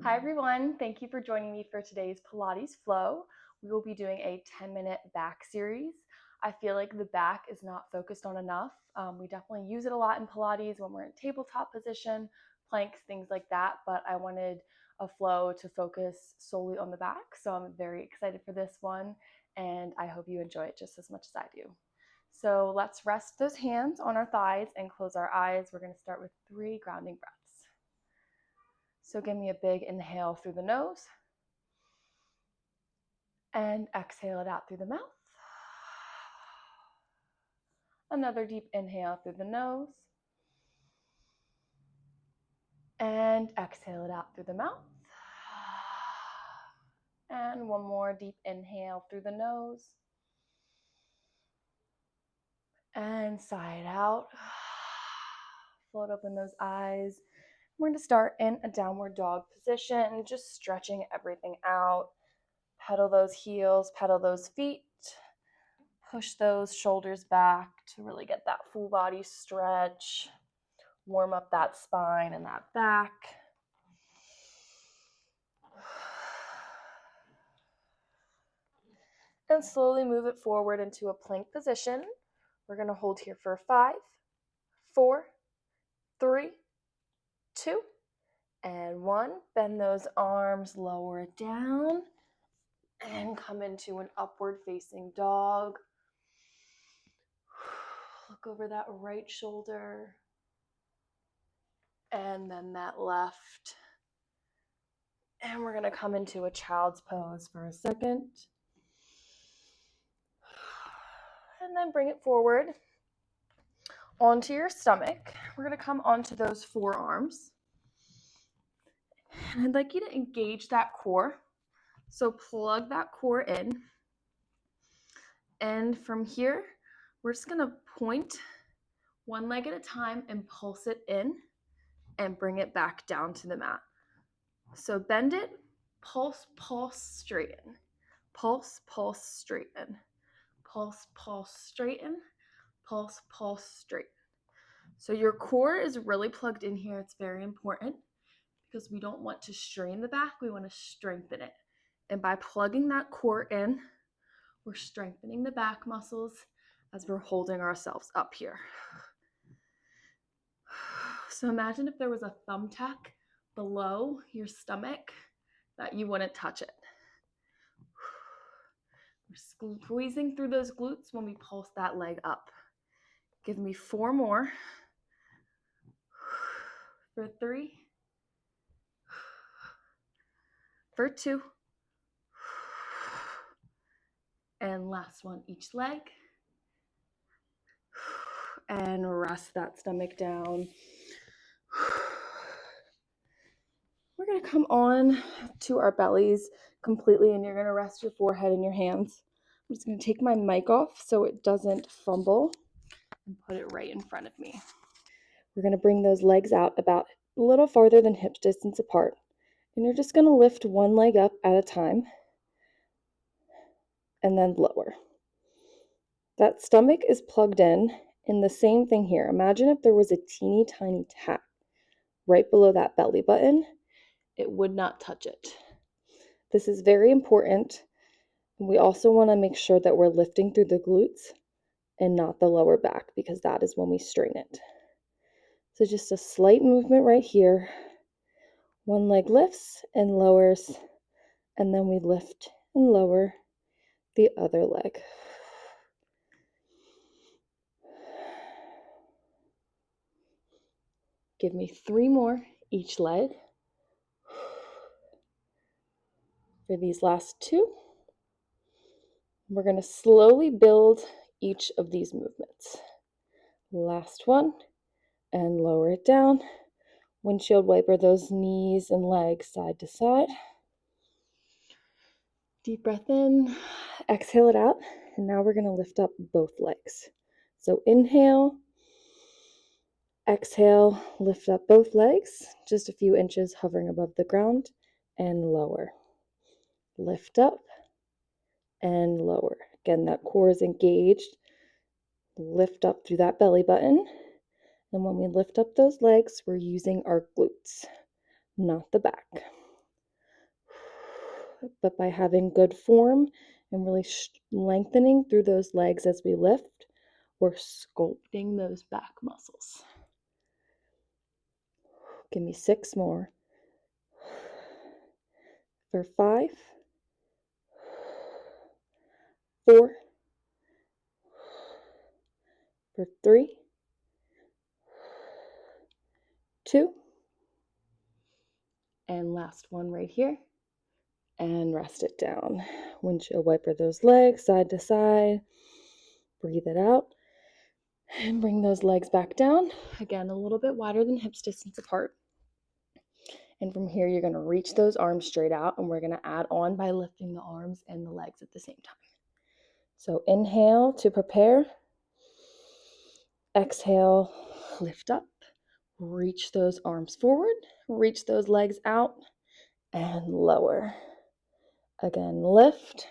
Hi everyone, thank you for joining me for today's Pilates flow. We will be doing a 10-minute back series. I feel like the back is not focused on enough. We definitely use it a lot in Pilates when we're in tabletop position, planks, things like that, but I wanted a flow to focus solely on the back, so I'm very excited for this one, and I hope you enjoy it just as much as I do. So let's rest those hands on our thighs and close our eyes. We're going to start with 3 grounding breaths. So give me a big inhale through the nose and exhale it out through the mouth. Another deep inhale through the nose and exhale it out through the mouth. And one more deep inhale through the nose and sigh it out. Float open those eyes. We're going to start in a downward dog position, just stretching everything out. Pedal those heels, pedal those feet. Push those shoulders back to really get that full body stretch. Warm up that spine and that back. And slowly move it forward into a plank position. We're going to hold here for 5, 4, 3, 2, and 1. Bend those arms, lower it down, and come into an upward facing dog. Look over that right shoulder, and then that left. And we're going to come into a child's pose for a second. And then bring it forward onto your stomach. We're going to come onto those forearms. And I'd like you to engage that core. So plug that core in. And from here, we're just going to point one leg at a time and pulse it in and bring it back down to the mat. So bend it, pulse, pulse, straighten. Pulse, pulse, straighten. Pulse, pulse, straighten. Pulse, pulse, straighten. So your core is really plugged in here. It's very important because we don't want to strain the back. We want to strengthen it. And by plugging that core in, we're strengthening the back muscles as we're holding ourselves up here. So imagine if there was a thumbtack below your stomach that you wouldn't touch it. We're squeezing through those glutes when we pulse that leg up. Give me 4 more. For 3. For 2. And last one, each leg. And rest that stomach down. We're going to come on to our bellies completely, and you're going to rest your forehead in your hands. I'm just going to take my mic off so it doesn't fumble and put it right in front of me. We're going to bring those legs out about a little farther than hip distance apart. And you're just going to lift one leg up at a time and then lower. That stomach is plugged in the same thing here. Imagine if there was a teeny tiny tap right below that belly button. It would not touch it. This is very important. We also want to make sure that we're lifting through the glutes and not the lower back, because that is when we strain it. So just a slight movement right here. One leg lifts and lowers, and then we lift and lower the other leg. Give me 3 more each leg. For these last 2, we're going to slowly build each of these movements. Last one, and lower it down. Windshield wiper those knees and legs side to side. Deep breath in, exhale it out, and now we're going to lift up both legs. So inhale, exhale, lift up both legs, just a few inches hovering above the ground, and lower. Lift up and lower. Again, that core is engaged. Lift up through that belly button. And when we lift up those legs, we're using our glutes, not the back. But by having good form and really lengthening through those legs as we lift, we're sculpting those back muscles. Give me 6 more. For 5, 4, for 3, 2, and last one right here. And rest it down. Windshield wiper those legs side to side. Breathe it out. And bring those legs back down. Again, a little bit wider than hips distance apart. And from here, you're going to reach those arms straight out, and we're going to add on by lifting the arms and the legs at the same time. So inhale to prepare. Exhale, lift up. Reach those arms forward. Reach those legs out and lower. Again, lift.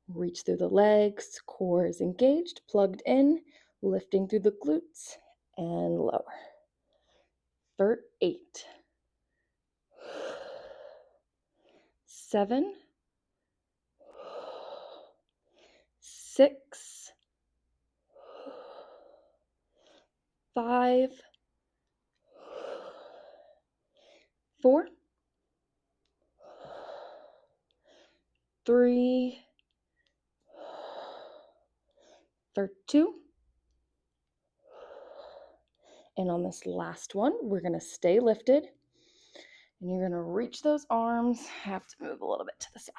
Reach through the legs. Core is engaged, plugged in. Lifting through the glutes and lower. For 8, 7, 6, 5, 4, 3, for 2. And on this last one, we're going to stay lifted. And you're going to reach those arms. I have to move a little bit to the side.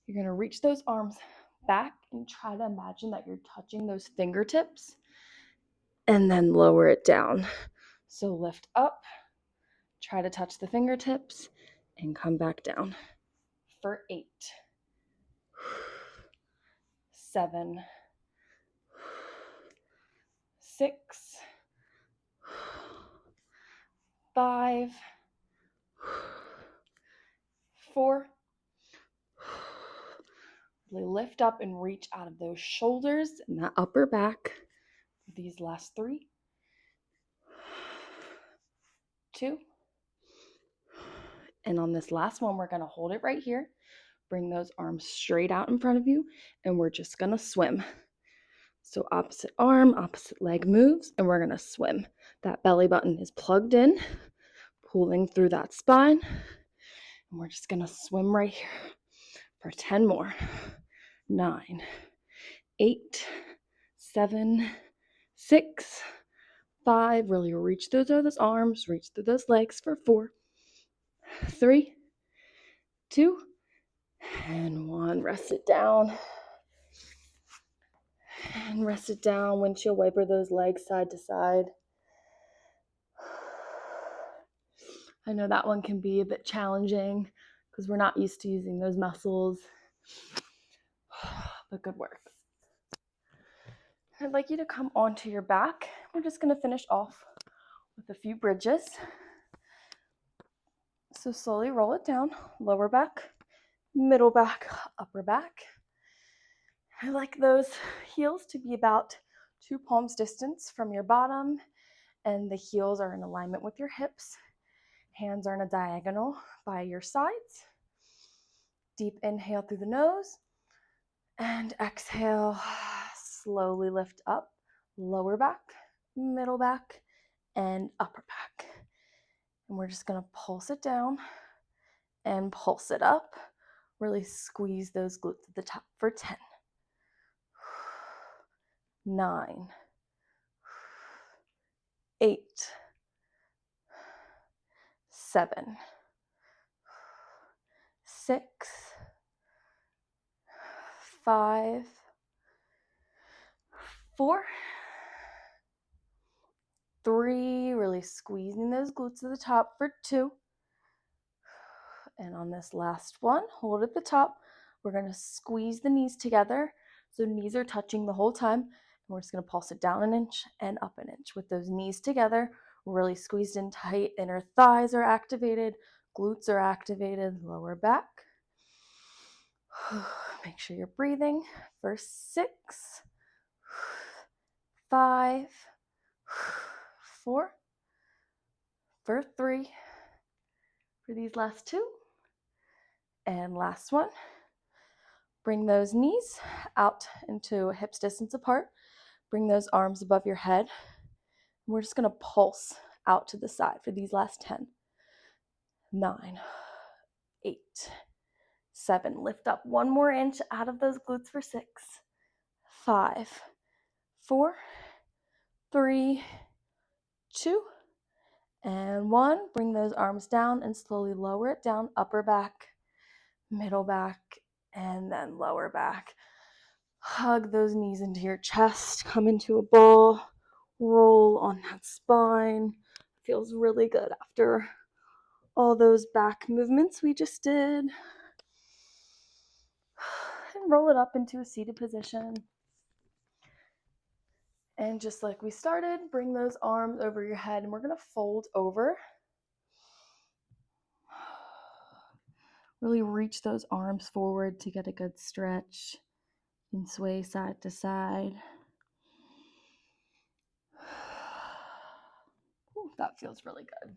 You're going to reach those arms back and try to imagine that you're touching those fingertips and then lower it down. So lift up, try to touch the fingertips and come back down. For 8, 7, 6, 5, 4. Really lift up and reach out of those shoulders and that upper back. These last 3, 2. And on this last one, we're going to hold it right here. Bring those arms straight out in front of you, and we're just going to swim. So opposite arm, opposite leg moves, and we're going to swim. That belly button is plugged in, pulling through that spine. And we're just going to swim right here for 10 more. 9, 8, 7, 6, 5. Really reach through those arms, reach through those legs for 4, 3, 2, and 1. Rest it down. And rest it down. Windshield wiper those legs side to side. I know that one can be a bit challenging because we're not used to using those muscles. But good work. I'd like you to come onto your back. We're just going to finish off with a few bridges. So slowly roll it down. Lower back, middle back, upper back. I like those heels to be about 2 palms distance from your bottom, and the heels are in alignment with your hips. Hands are in a diagonal by your sides. Deep inhale through the nose, and exhale, slowly lift up, lower back, middle back, and upper back. And we're just gonna pulse it down and pulse it up. Really squeeze those glutes at the top for 10, 9, 8, 7, 6, 5, 4, 3, really squeezing those glutes at the top for 2. And on this last one, hold at the top. We're going to squeeze the knees together. So knees are touching the whole time. And we're just going to pulse it down an inch and up an inch with those knees together, really squeezed in tight. Inner thighs are activated. Glutes are activated. Lower back. Make sure you're breathing. For 6, 5, 4, for 3, for these last 2, And last one. Bring those knees out into hips distance apart. Bring those arms above your head. We're just going to pulse out to the side for these last 10. 9, 8, 7. Lift up 1 more inch out of those glutes for 6, 5, 4, 3, 2, and 1. Bring those arms down and slowly lower it down. Upper back, middle back, and then lower back. Hug those knees into your chest. Come into a ball. Roll on that spine. Feels really good after all those back movements we just did. And roll it up into a seated position. And just like we started, bring those arms over your head, and we're going to fold over. Really reach those arms forward to get a good stretch. You can sway side to side. Ooh, that feels really good.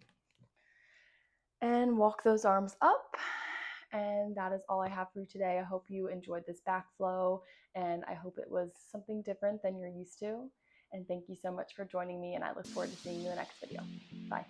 And walk those arms up. And that is all I have for you today. I hope you enjoyed this back flow, and I hope it was something different than you're used to. And thank you so much for joining me, and I look forward to seeing you in the next video. Bye.